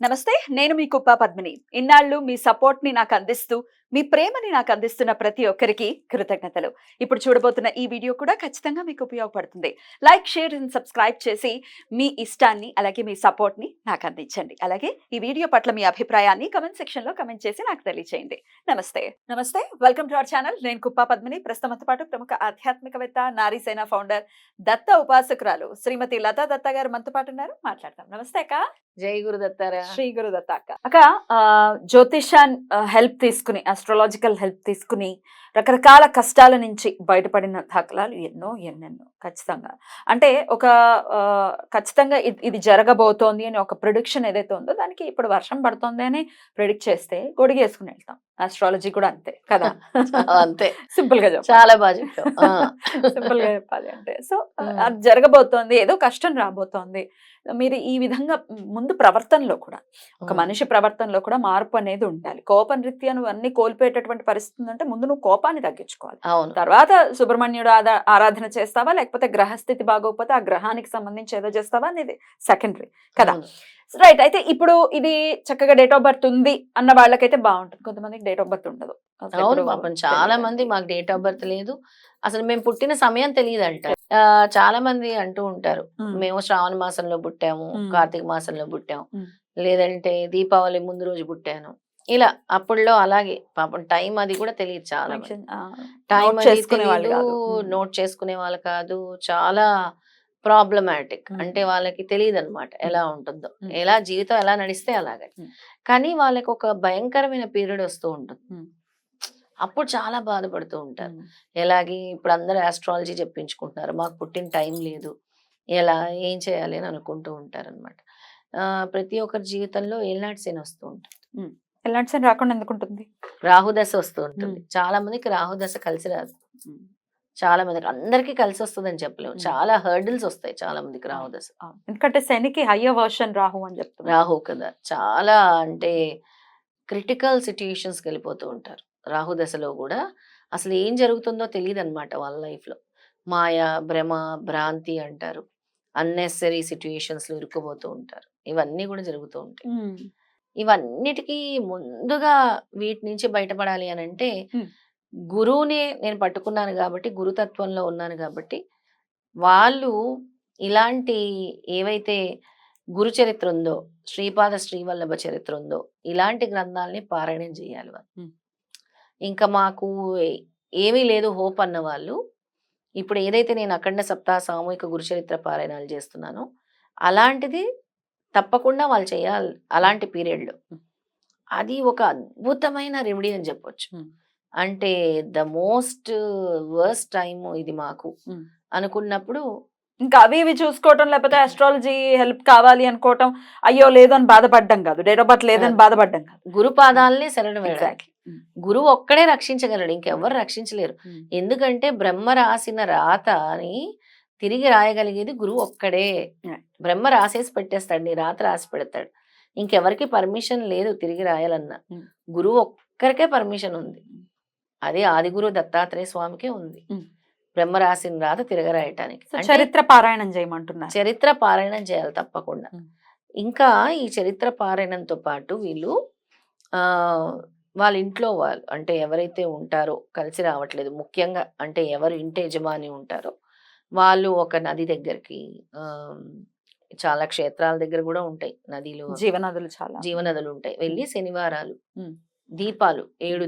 నమస్తే, నేను మీ కుప్ప పద్మిని. ఇన్నాళ్ళు మీ సపోర్ట్‌ని నాకందిస్తూ, మీ ప్రేమని నాకందిస్తున్న ప్రతి ఒక్కరికి కృతజ్ఞతలు. ఇప్పుడు చూడబోతున్న ఈ వీడియో కూడా ఖచ్చితంగా మీకు ఉపయోగపడుతుంది. లైక్, షేర్ అండ్ సబ్స్క్రైబ్ చేసి మీ ఇష్టాన్ని, అలాగే మీ సపోర్ట్‌ని నాకందించండి. అలాగే ఈ వీడియో పట్ల మీ అభిప్రాయాన్ని కామెంట్ సెక్షన్‌లో కామెంట్ చేసి నాకు తెలియజేయండి. నమస్తే. నమస్తే. Welcome to our channel. నేను కుప్ప పద్మిని. ప్రస్తుతంతో పాటు ప్రముఖ ఆధ్యాత్మికవేత్త, నారీసేన ఫౌండర్, దత్త ఉపాసకురాలు శ్రీమతి లతా దత్త గారు మనతో పాటు ఉన్నారు. మాట్లాడతాం. నమస్తే అక్క. జై గురుదత్తారా. శ్రీ గురుదత్త అక్క. అక్క, జ్యోతిషాన్ హెల్ప్ తీసుకుని, ఆస్ట్రాలజికల్ హెల్ప్ తీసుకుని రకరకాల కష్టాల నుంచి బయటపడిన దాఖలాలు ఎన్నెన్నో ఖచ్చితంగా. అంటే ఒక ఖచ్చితంగా ఇది జరగబోతోంది అని ఒక ప్రిడిక్షన్ ఏదైతే ఉందో దానికి ఇప్పుడు వర్షం పడుతోంది అని ప్రిడిక్ట్ చేస్తే గొడిగి వేసుకుని వెళ్తాం. ఆస్ట్రాలజీ కూడా అంతే కదా. అంతే, సింపుల్ గా చెప్పాలి. చాలా బాగా చెప్పావు. సింపుల్ గా చెప్పాలి అంటే సో అది జరగబోతోంది, ఏదో కష్టం రాబోతోంది. మీరు ఈ విధంగా ముందు ప్రవర్తనలో కూడా, ఒక మనిషి ప్రవర్తనలో కూడా మార్పు అనేది ఉండాలి. కోపం రీత్యా నువ్వు అన్ని కోల్పోయేటటువంటి పరిస్థితి ఉందంటే ముందు నువ్వు కోపాన్ని తగ్గించుకోవాలి. అవును. తర్వాత సుబ్రహ్మణ్యుడు ఆరాధన చేస్తావా, లేకపోతే గ్రహస్థితి బాగోకపోతే ఆ గ్రహానికి సంబంధించి ఏదో చేస్తావా అనేది సెకండరీ కదా. రైట్. అయితే ఇప్పుడు ఇది చక్కగా డేట్ ఆఫ్ బర్త్ ఉంది అన్న వాళ్ళకైతే బాగుంటుంది. కొంతమందికి డేట్ ఆఫ్ బర్త్ ఉండదు. అవును పాపం, చాలా మంది మాకు డేట్ ఆఫ్ బర్త్ లేదు, అసలు మేము పుట్టిన సమయం తెలియదు అంట. చాలా మంది అంటూ ఉంటారు, మేము శ్రావణ మాసంలో పుట్టాము, కార్తీక మాసంలో పుట్టాము, లేదంటే దీపావళి ముందు రోజు పుట్టాను, ఇలా అప్పుడులో అలాగే పాపం టైం అది కూడా తెలియదు. చాలా టైం నోట్ చేసుకునే వాళ్ళు కాదు, చాలా ప్రాబ్లమాటిక్. అంటే వాళ్ళకి తెలియదు అనమాట ఎలా ఉంటుందో, ఎలా జీవితం ఎలా నడిస్తే అలాగే. కానీ వాళ్ళకి ఒక భయంకరమైన పీరియడ్ వస్తూ ఉంటుంది, అప్పుడు చాలా బాధపడుతూ ఉంటారు. ఎలాగే ఇప్పుడు అందరూ ఆస్ట్రాలజీ చెప్పించుకుంటున్నారు, మాకు పుట్టిన టైం లేదు, ఎలా ఏం చేయాలి అని అనుకుంటూ ఉంటారు అనమాట. ప్రతి ఒక్కరి జీవితంలో ఏళ్ళనాటి శని వస్తూ ఉంటుంది. ఎలాంటి శని రాకుండా ఎందుకుంటుంది? రాహుదశ వస్తూ ఉంటుంది. చాలా మందికి రాహుదశ కలిసి రాదు, చాలా మందికి, అందరికీ కలిసి వస్తుందని చెప్పలేము, చాలా హర్డిల్స్ వస్తాయి చాలా మందికి రాహుదశ. ఎందుకంటే శనికి హయ్యర్ వర్షన్ రాహు అని చెప్తారు. రాహు కదా, చాలా అంటే క్రిటికల్ సిచ్యుయేషన్స్కి వెళ్ళిపోతూ ఉంటారు రాహుదశలో కూడా. అసలు ఏం జరుగుతుందో తెలియదు అనమాట వాళ్ళ లైఫ్లో. మాయ, భ్రమ, భ్రాంతి అంటారు, అన్నెసరీ సిచ్యుయేషన్స్లో ఇరుక్కుపోతూ ఉంటారు. ఇవన్నీ కూడా జరుగుతూ ఉంటాయి. ఇవన్నిటికీ ముందుగా వీటి నుంచి బయటపడాలి అని అంటే గురువుని నేను పట్టుకున్నాను కాబట్టి, గురుతత్వంలో ఉన్నాను కాబట్టి, వాళ్ళు ఇలాంటి ఏవైతే గురు చరిత్ర ఉందో, శ్రీపాద శ్రీవల్లభ చరిత్ర ఉందో, ఇలాంటి గ్రంథాలని పారాయణం చేయాలి వాళ్ళు. ఇంకా మాకు ఏమీ లేదు హోప్ అన్న వాళ్ళు, ఇప్పుడు ఏదైతే నేను అఖండ సప్తాహ సామూహిక గురుచరిత్ర పారాయణాలు చేస్తున్నానో అలాంటిది తప్పకుండా వాళ్ళు చేయాలి. అలాంటి పీరియడ్లో అది ఒక అద్భుతమైన రెమెడీ అని చెప్పొచ్చు. అంటే ద మోస్ట్ వర్స్ట్ టైమ్ ఇది మాకు అనుకున్నప్పుడు ఇంకా అవి ఇవి చూసుకోవటం, లేకపోతే ఆస్ట్రాలజీ హెల్ప్ కావాలి అనుకోవటం, అయ్యో లేదని బాధపడ్డం కాదు, డేట్ ఆఫ్ బర్త్ లేదని బాధపడ్డం కాదు, గురు పాదాలని శరణం వేడాలి. గురువు ఒక్కడే రక్షించగలడు, ఇంకెవ్వరు రక్షించలేరు. ఎందుకంటే బ్రహ్మ రాసిన రాత అని తిరిగి రాయగలిగేది గురువు ఒక్కడే. బ్రహ్మ రాసేసి పెట్టేస్తాడు, నీ రాత రాసి పెడతాడు, ఇంకెవరికి పర్మిషన్ లేదు తిరిగి రాయాలన్నా. గురువు ఒక్కరికే పర్మిషన్ ఉంది, అది ఆదిగురు దత్తాత్రేయ స్వామికే ఉంది, బ్రహ్మ రాసిన రాత తిరగరాయటానికి. చరిత్ర పారాయణం చేయమంటున్నారు. చరిత్ర పారాయణం చేయాలి తప్పకుండా. ఇంకా ఈ చరిత్ర పారాయణంతో పాటు వీళ్ళు వాళ్ళ ఇంట్లో వాళ్ళు అంటే ఎవరైతే ఉంటారో కలిసి రావట్లేదు, ముఖ్యంగా అంటే ఎవరు ఇంటి యజమాని ఉంటారో వాళ్ళు ఒక నది దగ్గరికి, చాలా క్షేత్రాల దగ్గర కూడా ఉంటాయి నదిలు, జీవనదులు ఉంటాయి, వెళ్ళి శనివారాలు దీపాలు 7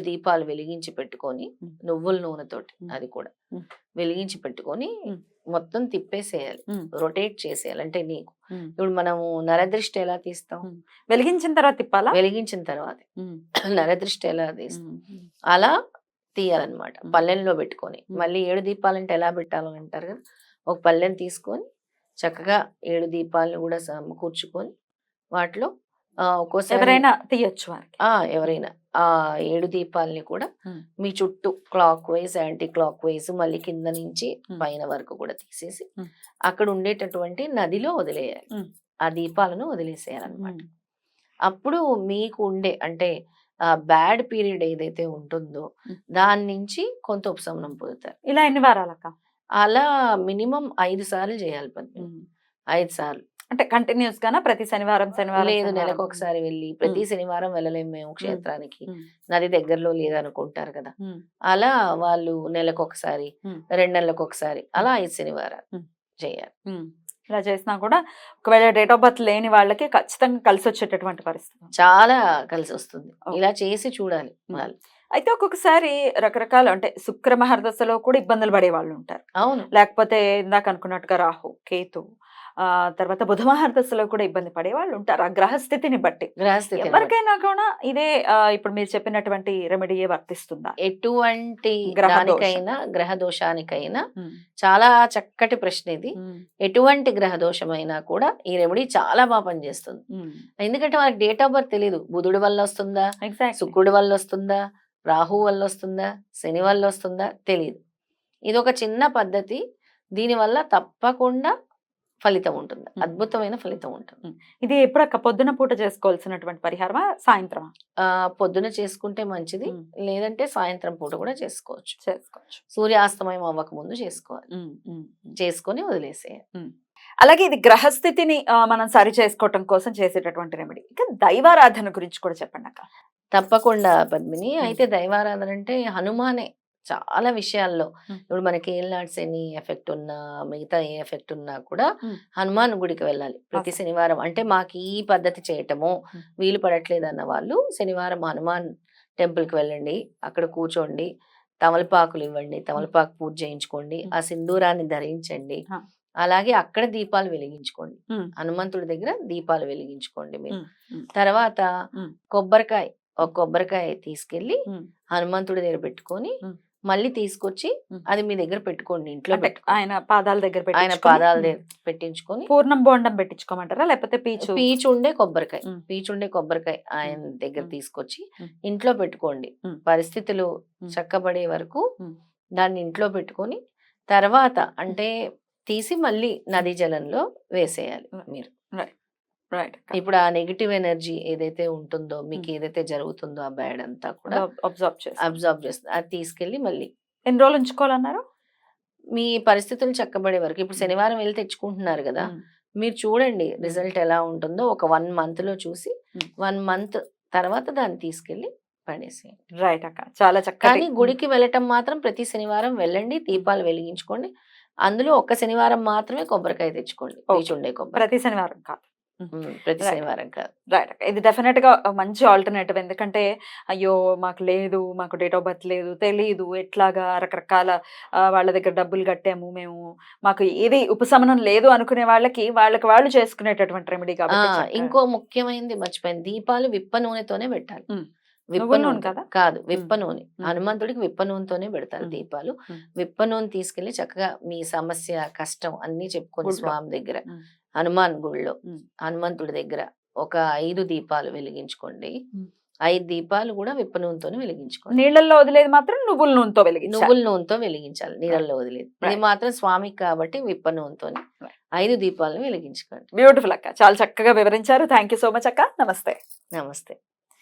దీపాలు వెలిగించి పెట్టుకొని, నువ్వుల నూనెతోటి అది కూడా వెలిగించి పెట్టుకొని మొత్తం తిప్పేసేయాలి, రొటేట్ చేసేయాలి. అంటే నీకు ఇప్పుడు మనము నరదృష్టి ఎలా తీస్తాం, వెలిగించిన తర్వాత తిప్పాలా, వెలిగించిన తర్వాత నరదృష్టి ఎలా తీస్తాం అలా తీయాలన్నమాట. పల్లెంలో పెట్టుకొని, మళ్ళీ 7 దీపాలంటే ఎలా పెట్టాలని అంటారు కదా, ఒక పల్లెని తీసుకొని చక్కగా 7 దీపాలను కూడా కూర్చుకొని వాటిలో ఎవరైనా తీయొచ్చు, ఎవరైనా ఆ 7 దీపాలని కూడా మీ చుట్టూ clock wise, anti clock wise, మళ్ళీ కింద నుంచి పైన వరకు కూడా తీసేసి అక్కడ ఉండేటటువంటి నదిలో వదిలేయాలి. ఆ దీపాలను వదిలేసేయాలన్నమాట. అప్పుడు మీకు ఉండే అంటే బ్యాడ్ పీరియడ్ ఏదైతే ఉంటుందో దాని నుంచి కొంత ఉపశమనం పొందుతారు. ఇలా ఎన్ని వారాలక్క? అలా మినిమం 5 సార్లు చేయాలి. 5 సార్లు అంటే కంటిన్యూస్ గానా ప్రతి శనివారం లేదు, నెలకు శనివారం? ఒకసారి వెళ్ళి ప్రతి శనివారం వెళ్ళలేము మేము క్షేత్రానికి. ఉమ్, నది దగ్గరలో లేదనుకుంటారు కదా. ఉమ్, అలా వాళ్ళు నెలకు ఒకసారి, ఉమ్, 2 నెలలకు ఒకసారి, అలా 5 శనివారాలు ఉమ్. చేయాలి. ఉమ్. ఇలా చేసినా కూడా ఒకవేళ డేట్ ఆఫ్ బర్త్ లేని వాళ్ళకి ఖచ్చితంగా కలిసి వచ్చేటటువంటి పరిస్థితి. చాలా కలిసి వస్తుంది. ఓకే. ఇలా చేసి చూడాలి ఉమ్. వాళ్ళు. అయితే ఒక్కొక్కసారి రకరకాల అంటే శుక్ర మహర్దశలో కూడా ఇబ్బందులు పడే వాళ్ళు ఉంటారు. అవును. లేకపోతే ఇందాక అనుకున్నట్టుగా రాహు, కేతు, తర్వాత బుధ మహర్దశలో కూడా ఇబ్బంది పడే వాళ్ళు ఉంటారు. ఆ గ్రహస్థితిని బట్టి గ్రహస్థితిని బట్టి. ఎవరికైనా కూడా ఇదే ఇప్పుడు మీరు చెప్పినటువంటి రెమెడీయే వర్తిస్తుందా? ఎటువంటి గ్రహ దోషం. దానికైనా, గ్రహ దోషానికైనా ఉమ్, చాలా చక్కటి ప్రశ్న ఇది. ఉమ్, ఎటువంటి గ్రహ దోషమైనా కూడా ఈ రెమెడీ చాలా బాగా పనిచేస్తుంది. ఉమ్. ఎందుకంటే మనకి డేట్ ఆఫ్ బర్త్ తెలియదు. బుధుడి వల్ల వస్తుందా, Exactly. శుక్రుడి వల్ల వస్తుందా, రాహు వల్ల వస్తుందా, శని వల్ల వస్తుందా తెలియదు. ఇది ఒక చిన్న పద్ధతి. దీనివల్ల తప్పకుండా ఫలితం ఉంటుంది. అద్భుతమైన ఫలితం ఉంటుంది. ఇది ఎప్పుడక్క పొద్దున పూట చేసుకోవాల్సినటువంటి పరిహారమా, సాయంత్రమా? పొద్దున చేసుకుంటే మంచిది. ఉమ్. లేదంటే సాయంత్రం పూట కూడా చేసుకోవచ్చు. చేసుకోవచ్చు. సూర్యాస్తమయం అవ్వక ముందు చేసుకోవాలి. ఉమ్, ఉమ్, ఉమ్. చేసుకొని వదిలేసేయాలి. అలాగే ఇది గ్రహస్థితిని మనం సరి చేసుకోవటం కోసం చేసేటటువంటి రెమెడీ. ఇక దైవారాధన గురించి కూడా చెప్పండి అక్క. తప్పకుండా పద్మిని. అయితే దైవారాధన అంటే హనుమానే చాలా విషయాల్లో. ఇప్పుడు మనకి ఏళ్ళనాటి శని ఎఫెక్ట్ ఉన్నా, మిగతా ఏ ఎఫెక్ట్ ఉన్నా కూడా హనుమాన్ గుడికి వెళ్ళాలి ప్రతి శనివారం. అంటే మాకు ఈ పద్ధతి చేయటము వీలు పడట్లేదు అన్న వాళ్ళు శనివారం హనుమాన్ టెంపుల్ కి వెళ్ళండి. అక్కడ కూర్చోండి, తమలపాకులు ఇవ్వండి, తమలపాకు పూజ చేయించుకోండి, ఆ సింధూరాన్ని ధరించండి. అలాగే అక్కడ దీపాలు వెలిగించుకోండి. హనుమంతుడి దగ్గర దీపాలు వెలిగించుకోండి మీరు. తర్వాత కొబ్బరికాయ, ఒక కొబ్బరికాయ తీసుకెళ్లి హనుమంతుడి దగ్గర పెట్టుకొని మళ్ళీ తీసుకొచ్చి అది మీ దగ్గర పెట్టుకోండి. ఇంట్లో ఆయన పాదాల దగ్గర ఆయన పాదాల దగ్గర పెట్టించుకొని పూర్ణం బోండం పెట్టించుకోమంటారా, లేకపోతే పీచుండే కొబ్బరికాయ ఆయన దగ్గర తీసుకొచ్చి ఇంట్లో పెట్టుకోండి. పరిస్థితులు చక్కబడే వరకు దాన్ని ఇంట్లో పెట్టుకొని తర్వాత అంటే తీసి మళ్ళీ నదీ జలంలో వేసేయాలి మీరు. ఇప్పుడు ఆ నెగిటివ్ ఎనర్జీ ఏదైతే ఉంటుందో, మీకు ఏదైతే జరుగుతుందో ఆ బ్యాడ్ అంతా కూడా అబ్జర్వ్ చేస్తుంది. అది తీసుకెళ్లి మళ్ళీ ఎన్ని రోజులు ఉంచుకోవాలన్నారు? మీ పరిస్థితులు చక్కబడే వరకు. ఇప్పుడు శనివారం వెళ్ళి తెచ్చుకుంటున్నారు కదా, మీరు చూడండి రిజల్ట్ ఎలా ఉంటుందో. ఒక 1 month లో చూసి 1 month తర్వాత దాన్ని తీసుకెళ్లి పడేసేయండి. రైట్ అక్క, చాలా చక్కగా. కానీ గుడికి వెళ్ళటం మాత్రం ప్రతి శనివారం వెళ్ళండి, దీపాలు వెలిగించుకోండి. అందులో ఒక్క శనివారం మాత్రమే కొబ్బరికాయ తెచ్చుకోండి, పీచుండే కొబ్బరి. ప్రతి శనివారం కాదు. ప్రతి శనివారం కాదు. రైట్. ఇది డెఫినెట్ గా మంచి ఆల్టర్నేటివ్. ఎందుకంటే అయ్యో మాకు లేదు, మాకు డేట్ ఆఫ్ బర్త్ లేదు, తెలియదు, ఎట్లాగా రకరకాల వాళ్ళ దగ్గర డబ్బులు కట్టాము మేము, మాకు ఏది ఉపశమనం లేదు అనుకునే వాళ్ళకి వాళ్ళు చేసుకునేటటువంటి రెమెడీ కాబట్టి. ఇంకో ముఖ్యమైనది మర్చిపోయింది, దీపాలు విప్ప నూనెతోనే పెట్టాలి. విప్ప నూనె కదా కాదు, విప్ప నూనె. హనుమంతుడికి విప్ప నూనెతోనే పెడతారు దీపాలు. విప్ప నూనె తీసుకెళ్లి చక్కగా మీ సమస్య, కష్టం అన్ని చెప్పుకొని స్వామి దగ్గర, హనుమాన్ గుళ్ళో హనుమంతుడి దగ్గర ఒక 5 దీపాలు వెలిగించుకోండి. 5 దీపాలు కూడా విప్ప నూనెతోనే వెలిగించుకోండి. నీళ్ళల్లో వదిలేదు మాత్రం నువ్వుల నూనెతో వెలిగించాలి, నీళ్ళల్లో వదిలేదు. ఇది మాత్రం స్వామికి కాబట్టి విప్ప నూనెతోనే 5 దీపాలను వెలిగించుకోండి. బ్యూటిఫుల్ అక్క, చాలా చక్కగా వివరించారు. థ్యాంక్ యూ సో మచ్ అక్క. నమస్తే. నమస్తే.